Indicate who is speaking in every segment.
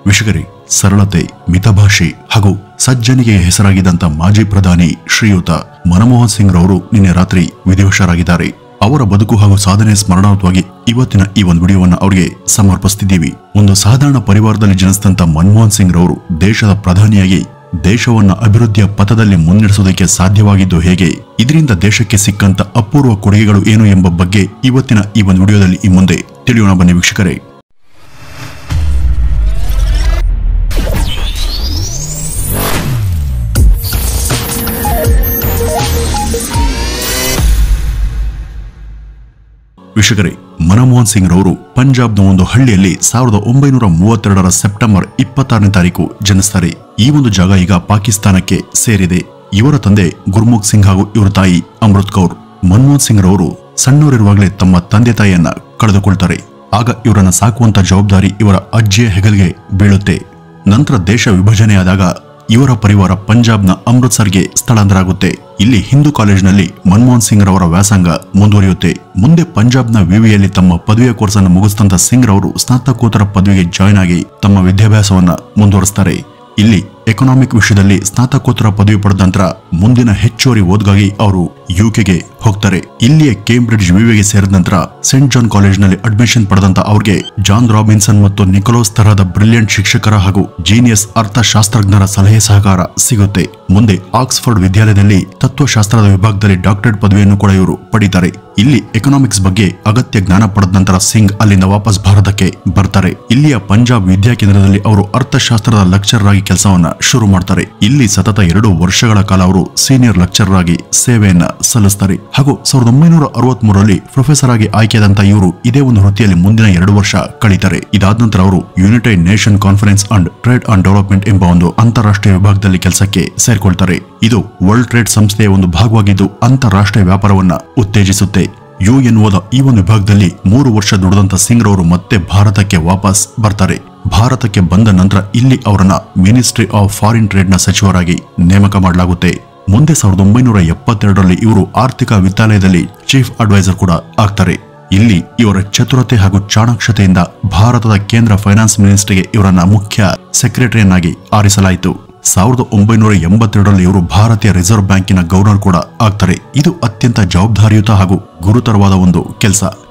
Speaker 1: ವಿಷಯರೇ, ಸರಳತೆ, ಮಿತಭಾಷೆ ಹಾಗೂ ಸಜ್ಜನಿಕೆಗೆ ಹೆಸರಾಗಿದ್ದಂತ ಮಾಜಿ ಪ್ರಧಾನಿ ಶ್ರೀಯುತ ಮನಮೋಹನ್ ಸಿಂಗ್ ರವರು ನಿನ್ನೆ ರಾತ್ರಿ ವಿಧಿವಶರಾಗಿದ್ದಾರೆ. ಅವರ ಬದುಕು ಹಾಗೂ ಸಾಧನೆ ಸ್ಮರಣಾರ್ಥವಾಗಿ ಇವತ್ತಿನ ಈ ಒಂದು ವಿಡಿಯೋವನ್ನು ಅವರಿಗೆ ಸಮರ್ಪಿಸುತ್ತಿದ್ದೀವಿ. ಒಂದು ಸಾಧಾರಣ ಪರಿವಾರದಲ್ಲಿ ಜನಿಸಿದಂತ ಮನಮೋಹನ್ ಸಿಂಗ್ ರವರು ದೇಶದ ಪ್ರಧಾನಿಯಾಗಿ ದೇಶವನ್ನ ಅಭಿವೃದ್ಧಿಯ ಪಥದಲ್ಲಿ ಮುನ್ನಡೆಸುವುದಕ್ಕೆ ಸಾಧ್ಯವಾಗಿದ್ದು ಹೇಗೆ, ಇದರಿಂದ ದೇಶಕ್ಕೆ ಸಿಕ್ಕಂತ ಅಪೂರ್ವ ಕೊಡುಗೆಗಳು ಏನು ಎಂಬ ಬಗ್ಗೆ ಇವತ್ತಿನ ಈ ಒಂದು ವಿಡಿಯೋದಲ್ಲಿ ಈ ಮುಂದೆ ತಿಳಿಯೋಣ. ಬನ್ನಿ ವೀಕ್ಷಕರೇ. ವೀಕ್ಷಕರೇ, ಮನಮೋಹನ್ ಸಿಂಗ್ ರವರು ಪಂಜಾಬ್ನ ಒಂದು ಹಳ್ಳಿಯಲ್ಲಿ 1932 ಸೆಪ್ಟೆಂಬರ್ 26ನೇ ತಾರೀಕು ಜನಿಸ್ತಾರೆ. ಈ ಒಂದು ಜಾಗ ಈಗ ಪಾಕಿಸ್ತಾನಕ್ಕೆ ಸೇರಿದೆ. ಇವರ ತಂದೆ ಗುರ್ಮುಖ್ ಸಿಂಗ್ ಹಾಗೂ ಇವರ ತಾಯಿ ಅಮೃತ್ ಕೌರ್. ಮನಮೋಹನ್ ಸಿಂಗ್ ರವರು ಸಣ್ಣವರಿರುವಾಗಲೇ ತಮ್ಮ ತಂದೆ ತಾಯಿಯನ್ನ ಕಳೆದುಕೊಳ್ತಾರೆ. ಆಗ ಇವರನ್ನ ಸಾಕುವಂತ ಜವಾಬ್ದಾರಿ ಇವರ ಅಜ್ಜಿಯ ಹೆಗಲಿಗೆ ಬೀಳುತ್ತೆ. ನಂತರ ದೇಶ ವಿಭಜನೆಯಾದಾಗ ಇವರ ಪರಿವಾರ ಪಂಜಾಬ್ನ ಅಮೃತ್ಸರ್ಗೆ ಸ್ಥಳಾಂತರ ಆಗುತ್ತೆ. ಇಲ್ಲಿ ಹಿಂದೂ ಕಾಲೇಜಿನಲ್ಲಿ ಮನಮೋಹನ್ ಸಿಂಗ್ ರವರ ವ್ಯಾಸಂಗ ಮುಂದುವರಿಯುತ್ತೆ. ಮುಂದೆ ಪಂಜಾಬ್ನ ವಿವಿಯಲ್ಲಿ ತಮ್ಮ ಪದವಿಯ ಕೋರ್ಸ್ ಅನ್ನು ಮುಗಿಸಿದಂತ ಸಿಂಗ್ ರವರು ಸ್ನಾತಕೋತ್ತರ ಪದವಿಗೆ ಜಾಯ್ನ್ ಆಗಿ ತಮ್ಮ ವಿದ್ಯಾಭ್ಯಾಸವನ್ನ ಮುಂದುವರಿಸ್ತಾರೆ. ಇಲ್ಲಿ ಎಕನಾಮಿಕ್ ವಿಷಯದಲ್ಲಿ ಸ್ನಾತಕೋತ್ತರ ಪದವಿ ಪಡೆದ ನಂತರ ಮುಂದಿನ ಹೆಚ್ಚುವರಿ ಓದ್ಗಾಗಿ ಅವರು ಯುಕೆಗೆ ಹೋಗ್ತಾರೆ. ಇಲ್ಲಿಯ ಕೇಂಬ್ರಿಡ್ಜ್ ವಿವಿಗೆ ಸೇರಿದ ನಂತರ ಸೆಂಟ್ ಜಾನ್ ಕಾಲೇಜಿನಲ್ಲಿ ಅಡ್ಮಿಷನ್ ಪಡೆದಂತ ಅವ್ರಿಗೆ ಜಾನ್ ರಾಬಿನ್ಸನ್ ಮತ್ತು ನಿಕೋಲಸ್ ತರಹದ ಬ್ರಿಲಿಯಂಟ್ ಶಿಕ್ಷಕರ ಹಾಗೂ ಜೀನಿಯಸ್ ಅರ್ಥಶಾಸ್ತ್ರಜ್ಞರ ಸಲಹೆ ಸಹಕಾರ ಸಿಗುತ್ತೆ. ಮುಂದೆ ಆಕ್ಸ್ಫರ್ಡ್ ವಿದ್ಯಾಲಯದಲ್ಲಿ ತತ್ವಶಾಸ್ತ್ರದ ವಿಭಾಗದಲ್ಲಿ ಡಾಕ್ಟರೇಟ್ ಪದವಿಯನ್ನು ಕೂಡ ಇವರು ಪಡೀತಾರೆ. ಇಲ್ಲಿ ಎಕನಾಮಿಕ್ಸ್ ಬಗ್ಗೆ ಅಗತ್ಯ ಜ್ಞಾನ ಪಡೆದ ನಂತರ ಸಿಂಗ್ ಅಲ್ಲಿಂದ ವಾಪಸ್ ಭಾರತಕ್ಕೆ ಬರ್ತಾರೆ. ಇಲ್ಲಿಯ ಪಂಜಾಬ್ ವಿದ್ಯಾಕೇಂದ್ರದಲ್ಲಿ ಅವರು ಅರ್ಥಶಾಸ್ತ್ರದ ಲೆಕ್ಚರರ್ ಆಗಿ ಕೆಲಸವನ್ನ ಶುರು ಮಾಡ್ತಾರೆ. ಇಲ್ಲಿ ಸತತ 2 ವರ್ಷಗಳ ಕಾಲ ಅವರು ಸೀನಿಯರ್ ಲೆಕ್ಚರರ್ ಆಗಿ ಸೇವೆಯನ್ನ ಸಲ್ಲಿಸ್ತಾರೆ ಹಾಗೂ 1963ರಲ್ಲಿ ಪ್ರೊಫೆಸರ್ ಆಗಿ ಆಯ್ಕೆಯಾದಂತ ಇವರು ಇದೇ ಒಂದು ವೃತ್ತಿಯಲ್ಲಿ ಮುಂದಿನ 2 ವರ್ಷ ಕಳೀತಾರೆ. ಇದಾದ ನಂತರ ಅವರು United nation conference and trade and development ಎಂಬ ಒಂದು ಅಂತಾರಾಷ್ಟ್ರೀಯ ವಿಭಾಗದಲ್ಲಿ ಕೆಲಸಕ್ಕೆ ಸೇರ್ಕೊಳ್ತಾರೆ. ಇದು ವರ್ಲ್ಡ್ ಟ್ರೇಡ್ ಸಂಸ್ಥೆಯ ಒಂದು ಭಾಗವಾಗಿದ್ದು ಅಂತಾರಾಷ್ಟ್ರೀಯ ವ್ಯಾಪಾರವನ್ನ ಉತ್ತೇಜಿಸುತ್ತೆ. ಯುಎನ್ಒದ ಈ ಒಂದು ವಿಭಾಗದಲ್ಲಿ 3 ವರ್ಷ ದುಡಿದಂತ ಸಿಂಗ್ ರವರು ಮತ್ತೆ ಭಾರತಕ್ಕೆ ವಾಪಸ್ ಬರ್ತಾರೆ. ಭಾರತಕ್ಕೆ ಬಂದ ನಂತರ ಇಲ್ಲಿ ಅವರನ್ನ ಮಿನಿಸ್ಟ್ರಿ ಆಫ್ ಫಾರಿನ್ ಟ್ರೇಡ್ ನ ಸಚಿವರಾಗಿ ನೇಮಕ ಮಾಡಲಾಗುತ್ತೆ. ಮುಂದೆ 1972ರಲ್ಲಿ ಇವರು ಆರ್ಥಿಕ ವಿತ್ತಾಲಯದಲ್ಲಿ ಚೀಫ್ ಅಡ್ವೈಸರ್ ಕೂಡ ಆಗ್ತಾರೆ. ಇಲ್ಲಿ ಇವರ ಚತುರತೆ ಹಾಗೂ ಚಾಣಾಕ್ಷತೆಯಿಂದ ಭಾರತದ ಕೇಂದ್ರ ಫೈನಾನ್ಸ್ ಮಿನಿಸ್ಟ್ರಿಗೆ ಇವರನ್ನ ಮುಖ್ಯ ಸೆಕ್ರೆಟರಿಯನ್ನಾಗಿ ಆರಿಸಲಾಯಿತು. 1982ರಲ್ಲಿ ಇವರು ಭಾರತೀಯ ರಿಸರ್ವ್ ಬ್ಯಾಂಕಿನ ಗವರ್ನರ್ ಕೂಡ ಆಗ್ತಾರೆ. ಇದು ಅತ್ಯಂತ ಜವಾಬ್ದಾರಿಯುತ ಹಾಗೂ ಗುರುತರವಾದ ಒಂದು ಕೆಲಸ.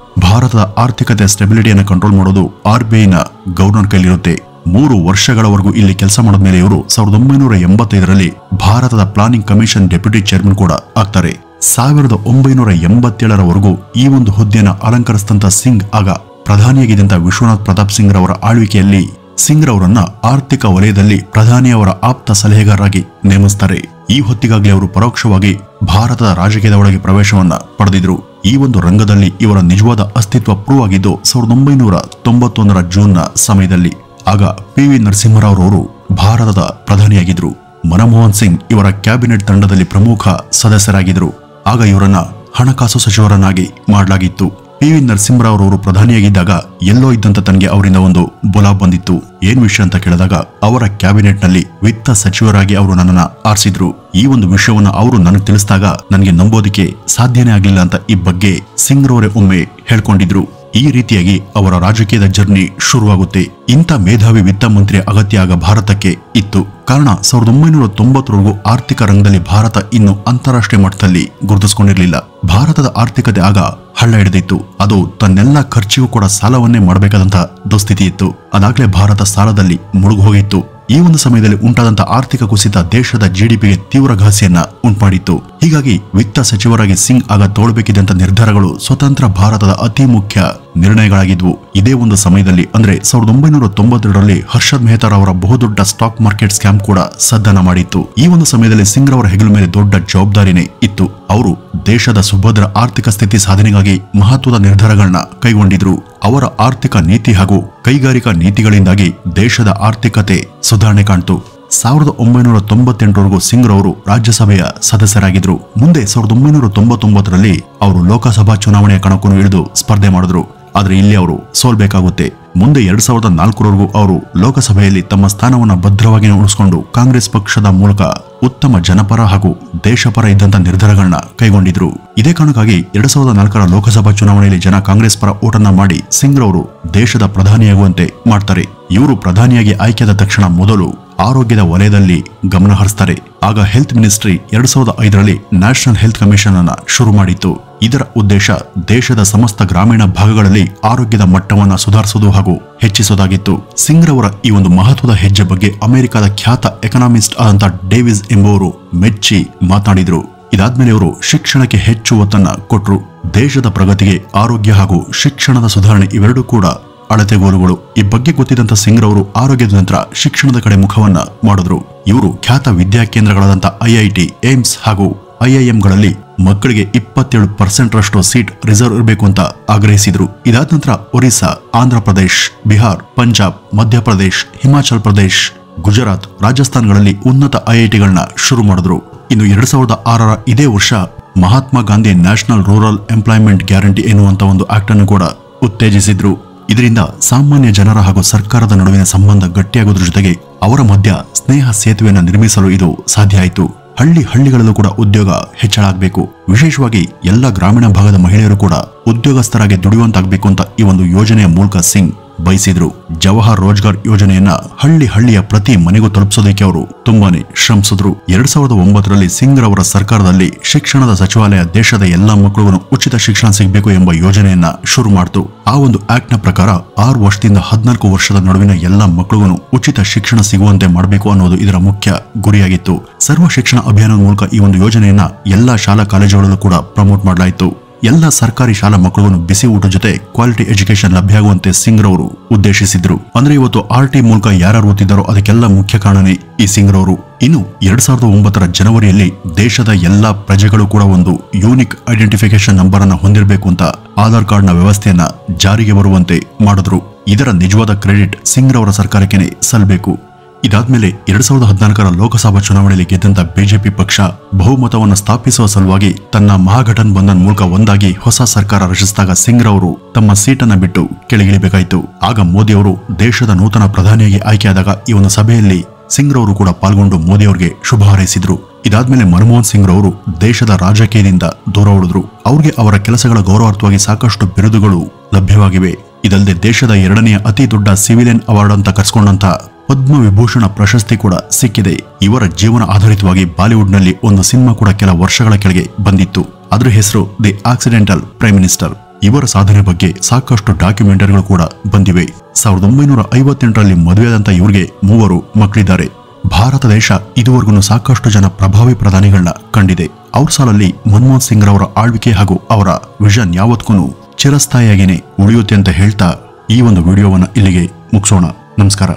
Speaker 1: ಭಾರತದ ಆರ್ಥಿಕತೆಯ ಸ್ಟೆಬಿಲಿಟಿಯನ್ನು ಕಂಟ್ರೋಲ್ ಮಾಡೋದು RBIನ ಗವರ್ನರ್ ಕೈಲಿರುತ್ತೆ. 3 ವರ್ಷಗಳವರೆಗೂ ಇಲ್ಲಿ ಕೆಲಸ ಮಾಡಿದ ಮೇಲೆ ಇವರು 1985ರಲ್ಲಿ ಭಾರತದ ಪ್ಲಾನಿಂಗ್ ಕಮಿಷನ್ ಡೆಪ್ಯೂಟಿ ಚೇರ್ಮನ್ ಕೂಡ ಆಗ್ತಾರೆ. 1987ರವರೆಗೂ ಈ ಒಂದು ಹುದ್ದೆಯನ್ನು ಅಲಂಕರಿಸಿದಂತ ಸಿಂಗ್ ಆಗ ಪ್ರಧಾನಿಯಾಗಿದ್ದಂತ ವಿಶ್ವನಾಥ್ ಪ್ರತಾಪ್ ಸಿಂಗ್ ರವರ ಆಳ್ವಿಕೆಯಲ್ಲಿ ಸಿಂಗ್ ರವರನ್ನ ಆರ್ಥಿಕ ವಲಯದಲ್ಲಿ ಪ್ರಧಾನಿಯವರ ಆಪ್ತ ಸಲಹೆಗಾರರಾಗಿ ನೇಮಿಸ್ತಾರೆ. ಈ ಹೊತ್ತಿಗಾಗಲೇ ಅವರು ಪರೋಕ್ಷವಾಗಿ ಭಾರತದ ರಾಜಕೀಯದ ಒಳಗೆ ಪ್ರವೇಶವನ್ನ ಪಡೆದಿದ್ರು. ಈ ಒಂದು ರಂಗದಲ್ಲಿ ಇವರ ನಿಜವಾದ ಅಸ್ತಿತ್ವ ಪ್ರೂವ್ ಆಗಿದ್ದು 1991ರ ಜೂನ್ನ ಸಮಯದಲ್ಲಿ. ಆಗ PV ನರಸಿಂಹರಾವ್ ಅವರು ಭಾರತದ ಪ್ರಧಾನಿಯಾಗಿದ್ರು. ಮನಮೋಹನ್ ಸಿಂಗ್ ಇವರ ಕ್ಯಾಬಿನೆಟ್ ತಂಡದಲ್ಲಿ ಪ್ರಮುಖ ಸದಸ್ಯರಾಗಿದ್ರು. ಆಗ ಇವರನ್ನ ಹಣಕಾಸು ಸಚಿವರನ್ನಾಗಿ ಮಾಡಲಾಗಿತ್ತು. PV ನರಸಿಂಹರಾವ್ ಅವರು ಪ್ರಧಾನಿಯಾಗಿದ್ದಾಗ ಎಲ್ಲೋ ಇದ್ದಂತ ತನಗೆ ಅವರಿಂದ ಒಂದು ಬುಲಾವ್ ಬಂದಿತ್ತು. ಏನ್ ವಿಷಯ ಅಂತ ಕೇಳಿದಾಗ ಅವರ ಕ್ಯಾಬಿನೆಟ್ ನಲ್ಲಿ ವಿತ್ತ ಸಚಿವರಾಗಿ ಅವರು ನನ್ನನ್ನ ಆರಿಸಿದ್ರು. ಈ ಒಂದು ವಿಷಯವನ್ನ ಅವರು ನನಗೆ ತಿಳಿಸಿದಾಗ ನನಗೆ ನಂಬೋದಿಕ್ಕೆ ಸಾಧ್ಯನೇ ಆಗ್ಲಿಲ್ಲ ಅಂತ ಈ ಬಗ್ಗೆ ಸಿಂಗ್ ರವರೇ ಒಮ್ಮೆ ಹೇಳ್ಕೊಂಡಿದ್ರು. ಈ ರೀತಿಯಾಗಿ ಅವರ ರಾಜಕೀಯದ ಜರ್ನಿ ಶುರುವಾಗುತ್ತೆ. ಇಂಥ ಮೇಧಾವಿ ವಿತ್ತ ಮಂತ್ರಿಯ ಅಗತ್ಯ ಆಗ ಭಾರತಕ್ಕೆ ಇತ್ತು. ಕಾರಣ 1990ರವರೆಗೂ ಆರ್ಥಿಕ ರಂಗದಲ್ಲಿ ಭಾರತ ಇನ್ನು ಅಂತಾರಾಷ್ಟ್ರೀಯ ಮಟ್ಟದಲ್ಲಿ ಗುರುತಿಸಿಕೊಂಡಿರಲಿಲ್ಲ. ಭಾರತದ ಆರ್ಥಿಕತೆ ಆಗ ಹಳ್ಳ ಹಿಡಿದಿತ್ತು. ಅದು ತನ್ನೆಲ್ಲ ಖರ್ಚಿಗೂ ಕೂಡ ಸಾಲವನ್ನೇ ಮಾಡಬೇಕಾದಂತ ದುಸ್ಥಿತಿ ಇತ್ತು. ಅದಾಗಲೇ ಭಾರತ ಸಾಲದಲ್ಲಿ ಮುಳುಗು ಹೋಗಿತ್ತು. ಈ ಒಂದು ಸಮಯದಲ್ಲಿ ಉಂಟಾದಂತ ಆರ್ಥಿಕ ಕುಸಿತ ದೇಶದ GDPಗೆ ತೀವ್ರ ಘಾಸಿಯನ್ನ ಉಂಟುಮಾಡಿತ್ತು. ಹೀಗಾಗಿ ವಿತ್ತ ಸಚಿವರಾಗಿ ಸಿಂಗ್ ಆಗ ತೋಳಬೇಕಿದ್ದಂತ ನಿರ್ಧಾರಗಳು ಸ್ವತಂತ್ರ ಭಾರತದ ಅತಿ ಮುಖ್ಯ ನಿರ್ಣಯಗಳಾಗಿದ್ವು. ಇದೇ ಒಂದು ಸಮಯದಲ್ಲಿ ಅಂದ್ರೆ 1992ರಲ್ಲಿ ಹರ್ಷದ್ ಮೆಹ್ತಾ ಅವರ ಬಹುದೊಡ್ಡ ಸ್ಟಾಕ್ ಮಾರ್ಕೆಟ್ ಸ್ಕ್ಯಾಮ್ ಕೂಡ ಸದ್ದನ ಮಾಡಿತ್ತು. ಈ ಒಂದು ಸಮಯದಲ್ಲಿ ಸಿಂಗ್ ರವರ ಹೆಗಲ ಮೇಲೆ ದೊಡ್ಡ ಜವಾಬ್ದಾರಿನೇ ಇತ್ತು. ಅವರು ದೇಶದ ಸುಭದ್ರ ಆರ್ಥಿಕ ಸ್ಥಿತಿ ಸಾಧನೆಗಾಗಿ ಮಹತ್ವದ ನಿರ್ಧಾರಗಳನ್ನ ಕೈಗೊಂಡಿದ್ರು. ಅವರ ಆರ್ಥಿಕ ನೀತಿ ಹಾಗೂ ಕೈಗಾರಿಕಾ ನೀತಿಗಳಿಂದಾಗಿ ದೇಶದ ಆರ್ಥಿಕತೆ ಸುಧಾರಣೆ ಕಾಣ್ತು. 1998ರವರೆಗೂ ಸಿಂಗ್ ರವರು ರಾಜ್ಯಸಭೆಯ ಸದಸ್ಯರಾಗಿದ್ರು. ಮುಂದೆ 1999ರಲ್ಲಿ ಅವರು ಲೋಕಸಭಾ ಚುನಾವಣೆಯ ಕಣಕ್ಕೂ ಇಳಿದು ಸ್ಪರ್ಧೆ ಮಾಡಿದ್ರು. ಆದರೆ ಇಲ್ಲಿ ಅವರು ಸೋಲ್ಬೇಕಾಗುತ್ತೆ. ಮುಂದೆ 2004ರವರೆಗೂ ಅವರು ಲೋಕಸಭೆಯಲ್ಲಿ ತಮ್ಮ ಸ್ಥಾನವನ್ನು ಭದ್ರವಾಗಿ ಉಳಿಸಿಕೊಂಡು ಕಾಂಗ್ರೆಸ್ ಪಕ್ಷದ ಮೂಲಕ ಉತ್ತಮ ಜನಪರ ಹಾಗೂ ದೇಶಪರ ಇದ್ದಂತ ನಿರ್ಧಾರಗಳನ್ನ ಕೈಗೊಂಡಿದ್ರು. ಇದೇ ಕಾರಣಕ್ಕಾಗಿ 2004ರ ಲೋಕಸಭಾ ಚುನಾವಣೆಯಲ್ಲಿ ಜನ ಕಾಂಗ್ರೆಸ್ ಪರ ಓಟನ್ನ ಮಾಡಿ ಸಿಂಗ್ ರವರು ದೇಶದ ಪ್ರಧಾನಿಯಾಗುವಂತೆ ಮಾಡ್ತಾರೆ. ಇವರು ಪ್ರಧಾನಿಯಾಗಿ ಆಯ್ಕೆಯಾದ ತಕ್ಷಣ ಮೊದಲು ಆರೋಗ್ಯದ ವಲಯದಲ್ಲಿ ಗಮನ ಹರಿಸ್ತಾರೆ. ಆಗ ಹೆಲ್ತ್ ಮಿನಿಸ್ಟ್ರಿ 2005ರಲ್ಲಿ ನ್ಯಾಷನಲ್ ಹೆಲ್ತ್ ಕಮಿಷನ್ ಅನ್ನ ಶುರು ಮಾಡಿತ್ತು. ಇದರ ಉದ್ದೇಶ ದೇಶದ ಸಮಸ್ತ ಗ್ರಾಮೀಣ ಭಾಗಗಳಲ್ಲಿ ಆರೋಗ್ಯದ ಮಟ್ಟವನ್ನು ಸುಧಾರಿಸುವುದು ಹಾಗೂ ಹೆಚ್ಚಿಸುವುದಾಗಿತ್ತು. ಸಿಂಗ್ ರವರ ಈ ಒಂದು ಮಹತ್ವದ ಹೆಜ್ಜೆ ಬಗ್ಗೆ ಅಮೆರಿಕದ ಖ್ಯಾತ ಎಕನಾಮಿಸ್ಟ್ ಆದಂತ ಡೇವಿಸ್ ಎಂಬುವರು ಮೆಚ್ಚಿ ಮಾತನಾಡಿದ್ರು. ಇದಾದ್ಮೇಲೆ ಅವರು ಶಿಕ್ಷಣಕ್ಕೆ ಹೆಚ್ಚು ಒತ್ತನ್ನ ಕೊಟ್ರು. ದೇಶದ ಪ್ರಗತಿಗೆ ಆರೋಗ್ಯ ಹಾಗೂ ಶಿಕ್ಷಣದ ಸುಧಾರಣೆ ಇವೆರಡೂ ಕೂಡ ಅಳತೆಗೋಲುಗಳು. ಈ ಬಗ್ಗೆ ಗೊತ್ತಿದ್ದಂತ ಸಿಂಗ್ ರವರು ಆರೋಗ್ಯದ ನಂತರ ಶಿಕ್ಷಣದ ಕಡೆ ಮುಖವನ್ನ ಮಾಡಿದ್ರು. ಇವರು ಖ್ಯಾತ ವಿದ್ಯಾಕೇಂದ್ರಗಳಾದಂತ ಐಐಟಿ, ಏಮ್ಸ್ ಹಾಗೂ ಐಐಎಂಗಳಲ್ಲಿ ಮಕ್ಕಳಿಗೆ 27% ಸೀಟ್ ರಿಸರ್ವ್ ಇರಬೇಕು ಅಂತ ಆಗ್ರಹಿಸಿದ್ರು. ಇದಾದ ನಂತರ ಒರಿಸ್ಸಾ, ಆಂಧ್ರ ಪ್ರದೇಶ್, ಬಿಹಾರ್, ಪಂಜಾಬ್, ಮಧ್ಯಪ್ರದೇಶ್, ಹಿಮಾಚಲ್ ಪ್ರದೇಶ್, ಗುಜರಾತ್, ರಾಜಸ್ಥಾನ್ಗಳಲ್ಲಿ ಉನ್ನತ ಐಐಟಿಗಳನ್ನ ಶುರು ಮಾಡಿದ್ರು. ಇನ್ನು 2006ರ ಇದೇ ವರ್ಷ Mahatma Gandhi national rural employment guarantee ಎನ್ನುವಂತ ಒಂದು ಆಕ್ಟ್ ಅನ್ನು ಕೂಡ ಉತ್ತೇಜಿಸಿದ್ರು. ಇದರಿಂದ ಸಾಮಾನ್ಯ ಜನರ ಹಾಗೂ ಸರ್ಕಾರದ ನಡುವಿನ ಸಂಬಂಧ ಗಟ್ಟಿಯಾಗೋದ್ರ ಜೊತೆಗೆ ಅವರ ಮಧ್ಯ ಸ್ನೇಹ ಸೇತುವೆಯನ್ನು ನಿರ್ಮಿಸಲು ಇದು ಸಾಧ್ಯ ಆಯಿತು. ಹಳ್ಳಿಗಳಲ್ಲೂ ಕೂಡ ಉದ್ಯೋಗ ಹೆಚ್ಚಳ ಆಗಬೇಕು. ವಿಶೇಷವಾಗಿ ಎಲ್ಲ ಗ್ರಾಮೀಣ ಭಾಗದ ಮಹಿಳೆಯರು ಕೂಡ ಉದ್ಯೋಗಸ್ಥರಾಗಿ ದುಡಿಯುವಂತಾಗಬೇಕು ಅಂತ ಈ ಒಂದು ಯೋಜನೆಯ ಮೂಲಕ ಸಿಂಗ್ ಬಯಸಿದ್ರು. ಜವಾಹರ್ ರೋಜ್ಗಾರ್ ಯೋಜನೆಯನ್ನ ಹಳ್ಳಿಯ ಪ್ರತಿ ಮನೆಗೂ ತಲುಪಿಸೋದಕ್ಕೆ ಅವರು ತುಂಬಾನೇ ಶ್ರಮಿಸಿದ್ರು. 2009ರಲ್ಲಿ ಸಿಂಗ್ ರವರ ಸರ್ಕಾರದಲ್ಲಿ ಶಿಕ್ಷಣದ ಸಚಿವಾಲಯ ದೇಶದ ಎಲ್ಲಾ ಮಕ್ಕಳಿಗೂ ಉಚಿತ ಶಿಕ್ಷಣ ಸಿಗಬೇಕು ಎಂಬ ಯೋಜನೆಯನ್ನ ಶುರು ಮಾಡಿತು. ಆ ಒಂದು ಆಕ್ಟ್ ನ ಪ್ರಕಾರ 6 ವರ್ಷದಿಂದ 14 ವರ್ಷದ ನಡುವಿನ ಎಲ್ಲಾ ಮಕ್ಕಳಿಗೂ ಉಚಿತ ಶಿಕ್ಷಣ ಸಿಗುವಂತೆ ಮಾಡಬೇಕು ಅನ್ನೋದು ಇದರ ಮುಖ್ಯ ಗುರಿಯಾಗಿತ್ತು. ಸರ್ವ ಶಿಕ್ಷಣ ಅಭಿಯಾನದ ಮೂಲಕ ಈ ಒಂದು ಯೋಜನೆಯನ್ನ ಎಲ್ಲಾ ಶಾಲಾ ಕಾಲೇಜುಗಳಲ್ಲೂ ಕೂಡ ಪ್ರಮೋಟ್ ಮಾಡಲಾಯಿತು. ಎಲ್ಲ ಸರ್ಕಾರಿ ಶಾಲಾ ಮಕ್ಕಳಿಗೂ ಬಿಸಿ ಊಟ ಜೊತೆ ಕ್ವಾಲಿಟಿ ಎಜುಕೇಶನ್ ಲಭ್ಯ ಆಗುವಂತೆ ಸಿಂಗ್ ರವರು ಉದ್ದೇಶಿಸಿದ್ರು. ಅಂದ್ರೆ ಇವತ್ತು RT ಮೂಲಕ ಯಾರು ಓದ್ತಿದ್ದಾರೋ ಅದಕ್ಕೆಲ್ಲ ಮುಖ್ಯ ಕಾರಣನೇ ಈ ಸಿಂಗ್ ರವರು. ಇನ್ನು 2009ರ ಜನವರಿಯಲ್ಲಿ ದೇಶದ ಎಲ್ಲಾ ಪ್ರಜೆಗಳು ಕೂಡ ಒಂದು ಯೂನಿಕ್ ಐಡೆಂಟಿಫಿಕೇಶನ್ ನಂಬರ್ ಅನ್ನ ಹೊಂದಿರಬೇಕು ಅಂತ ಆಧಾರ್ ಕಾರ್ಡ್ ನ ವ್ಯವಸ್ಥೆಯನ್ನ ಜಾರಿಗೆ ಬರುವಂತೆ ಮಾಡಿದ್ರು. ಇದರ ನಿಜವಾದ ಕ್ರೆಡಿಟ್ ಸಿಂಗ್ ರವರ ಸರ್ಕಾರಕ್ಕೆ ಸಲ್ಲಬೇಕು. ಇದಾದ್ಮೇಲೆ 2014ರ ಲೋಕಸಭಾ ಚುನಾವಣೆಯಲ್ಲಿ ಗೆದ್ದಂತ ಬಿಜೆಪಿ ಪಕ್ಷ ಬಹುಮತವನ್ನು ಸ್ಥಾಪಿಸುವ ಸಲುವಾಗಿ ತನ್ನ ಮಹಾಗಠನ್ ಬಂಧನ್ ಮೂಲಕ ಒಂದಾಗಿ ಹೊಸ ಸರ್ಕಾರ ರಚಿಸಿದಾಗ ಸಿಂಗ್ ರವರು ತಮ್ಮ ಸೀಟನ್ನ ಬಿಟ್ಟು ಕೆಳಗಿಳಿಬೇಕಾಯಿತು. ಆಗ ಮೋದಿ ಅವರು ದೇಶದ ನೂತನ ಪ್ರಧಾನಿಯಾಗಿ ಆಯ್ಕೆಯಾದಾಗ ಈ ಒಂದು ಸಭೆಯಲ್ಲಿ ಸಿಂಗ್ ರವರು ಕೂಡ ಪಾಲ್ಗೊಂಡು ಮೋದಿ ಅವರಿಗೆ ಶುಭ ಹಾರೈಸಿದ್ರು. ಇದಾದ್ಮೇಲೆ ಮನಮೋಹನ್ ಸಿಂಗ್ ರವರು ದೇಶದ ರಾಜಕೀಯದಿಂದ ದೂರ ಉಳಿದ್ರು. ಅವ್ರಿಗೆ ಅವರ ಕೆಲಸಗಳ ಗೌರವಾರ್ಥವಾಗಿ ಸಾಕಷ್ಟು ಬಿರುದುಗಳು ಲಭ್ಯವಾಗಿವೆ. ಇದಲ್ಲದೆ ದೇಶದ 2ನೇ ಅತಿ ದೊಡ್ಡ ಸಿವಿಲಿಯನ್ ಅವಾರ್ಡ್ ಅಂತ ಕರೆಸಿಕೊಂಡಂತ ಪದ್ಮ ವಿಭೂಷಣ ಪ್ರಶಸ್ತಿ ಕೂಡ ಸಿಕ್ಕಿದೆ. ಇವರ ಜೀವನ ಆಧಾರಿತವಾಗಿ ಬಾಲಿವುಡ್ನಲ್ಲಿ ಒಂದು ಸಿನಿಮಾ ಕೂಡ ಕೆಲ ವರ್ಷಗಳ ಕೆಳಗೆ ಬಂದಿತ್ತು. ಅದರ ಹೆಸರು ದಿ ಆಕ್ಸಿಡೆಂಟಲ್ ಪ್ರೈಮ್ ಮಿನಿಸ್ಟರ್. ಇವರ ಸಾಧನೆ ಬಗ್ಗೆ ಸಾಕಷ್ಟು ಡಾಕ್ಯುಮೆಂಟರಿಗಳು ಕೂಡ ಬಂದಿವೆ. 1958ರಲ್ಲಿ ಮದುವೆಯಾದಂತ ಇವರಿಗೆ 3 ಮಕ್ಕಳಿದ್ದಾರೆ. ಭಾರತ ದೇಶ ಇದುವರೆಗೂ ಸಾಕಷ್ಟು ಜನ ಪ್ರಭಾವಿ ಪ್ರಧಾನಿಗಳನ್ನ ಕಂಡಿದೆ. ಅವ್ರ ಸಾಲಲ್ಲಿ ಮನಮೋಹನ್ ಸಿಂಗ್ ರವರ ಆಳ್ವಿಕೆ ಹಾಗೂ ಅವರ ವಿಷನ್ ಯಾವತ್ತೂ ಚಿರಸ್ಥಾಯಿಯಾಗಿನೇ ಉಳಿಯುತ್ತೆ ಅಂತ ಹೇಳ್ತಾ ಈ ಒಂದು ವಿಡಿಯೋವನ್ನ ಇಲ್ಲಿಗೆ ಮುಗಿಸೋಣ. ನಮಸ್ಕಾರ.